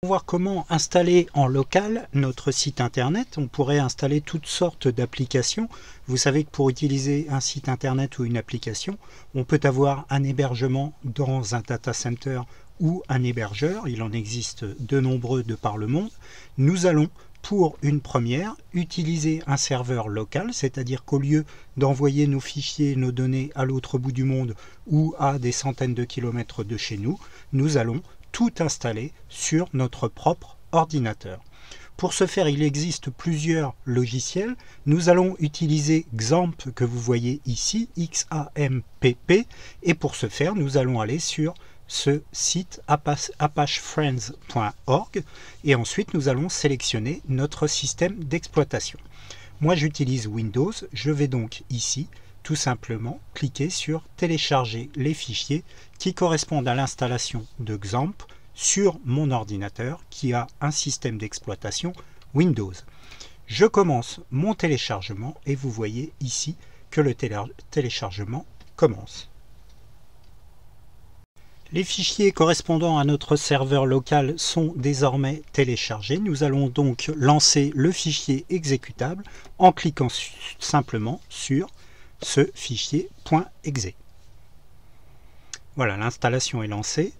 Pour voir comment installer en local notre site internet, on pourrait installer toutes sortes d'applications. Vous savez que pour utiliser un site internet ou une application, on peut avoir un hébergement dans un data center ou un hébergeur. Il en existe de nombreux de par le monde. Nous allons, pour une première, utiliser un serveur local, c'est-à-dire qu'au lieu d'envoyer nos fichiers, nos données à l'autre bout du monde ou à des centaines de kilomètres de chez nous, nous allons tout installer sur notre propre ordinateur. Pour ce faire, il existe plusieurs logiciels. Nous allons utiliser XAMPP que vous voyez ici, XAMPP, et pour ce faire, nous allons aller sur ce site apachefriends.org et ensuite nous allons sélectionner notre système d'exploitation. Moi j'utilise Windows, je vais donc ici tout simplement cliquer sur télécharger les fichiers qui correspondent à l'installation de XAMPP sur mon ordinateur qui a un système d'exploitation Windows. Je commence mon téléchargement et vous voyez ici que le téléchargement commence. Les fichiers correspondant à notre serveur local sont désormais téléchargés. Nous allons donc lancer le fichier exécutable en cliquant simplement sur ce fichier .exe. Voilà, l'installation est lancée.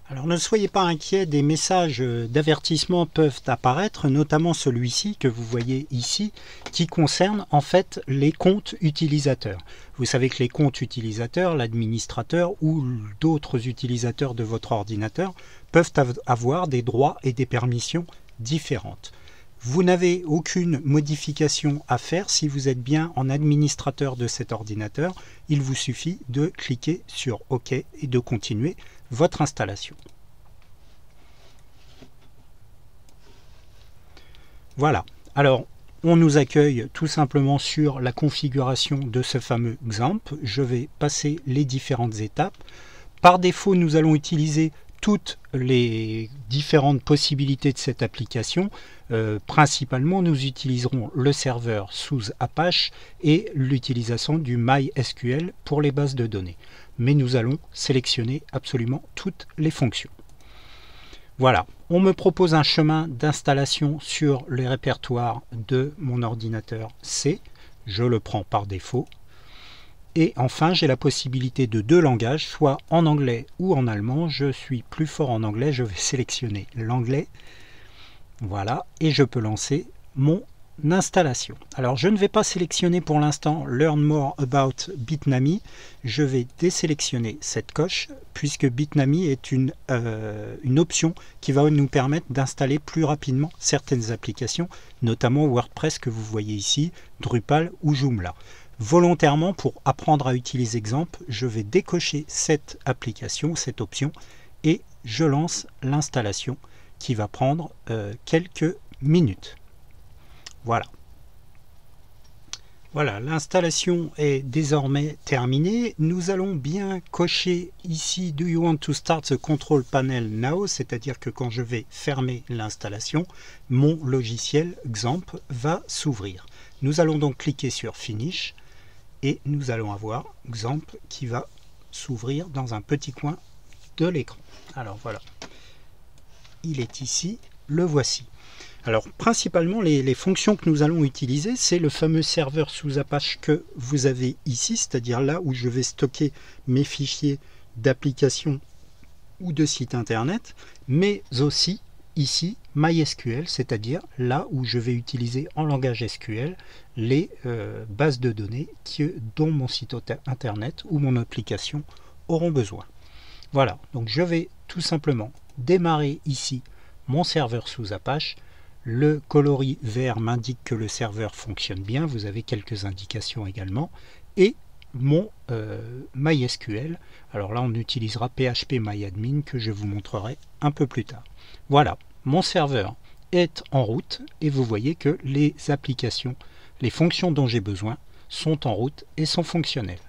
Alors ne soyez pas inquiets, des messages d'avertissement peuvent apparaître, notamment celui-ci que vous voyez ici, qui concerne en fait les comptes utilisateurs. Vous savez que les comptes utilisateurs, l'administrateur ou d'autres utilisateurs de votre ordinateur peuvent avoir des droits et des permissions différentes. Vous n'avez aucune modification à faire si vous êtes bien en administrateur de cet ordinateur. Il vous suffit de cliquer sur OK et de continuer votre installation. Voilà. Alors, on nous accueille tout simplement sur la configuration de ce fameux XAMPP. Je vais passer les différentes étapes. Par défaut, nous allons utiliser toutes les différentes possibilités de cette application. Principalement, nous utiliserons le serveur sous Apache et l'utilisation du MySQL pour les bases de données. Mais nous allons sélectionner absolument toutes les fonctions. Voilà, on me propose un chemin d'installation sur le répertoire de mon ordinateur C. Je le prends par défaut. Et enfin, j'ai la possibilité de deux langages, soit en anglais ou en allemand. Je suis plus fort en anglais, je vais sélectionner l'anglais. Voilà, et je peux lancer mon installation. Alors, je ne vais pas sélectionner pour l'instant Learn More About Bitnami. Je vais désélectionner cette coche, puisque Bitnami est une option qui va nous permettre d'installer plus rapidement certaines applications, notamment WordPress que vous voyez ici, Drupal ou Joomla. Volontairement, pour apprendre à utiliser XAMPP, je vais décocher cette application, cette option, et je lance l'installation qui va prendre quelques minutes. Voilà. Voilà, l'installation est désormais terminée. Nous allons bien cocher ici « Do you want to start the control panel now ?» c'est-à-dire que quand je vais fermer l'installation, mon logiciel XAMPP va s'ouvrir. Nous allons donc cliquer sur « Finish » et nous allons avoir XAMPP qui va s'ouvrir dans un petit coin de l'écran. Alors voilà, il est ici, le voici. Alors principalement les fonctions que nous allons utiliser, c'est le fameux serveur sous Apache que vous avez ici, c'est-à-dire là où je vais stocker mes fichiers d'application ou de site internet, mais aussi ici MySQL, c'est-à-dire là où je vais utiliser en langage SQL les bases de données dont mon site internet ou mon application auront besoin. Voilà, donc je vais tout simplement démarrer ici mon serveur sous Apache. Le coloris vert m'indique que le serveur fonctionne bien, vous avez quelques indications également, et mon MySQL. Alors là on utilisera PHPMyAdmin que je vous montrerai un peu plus tard. Voilà, mon serveur est en route et vous voyez que les applications, les fonctions dont j'ai besoin sont en route et sont fonctionnelles.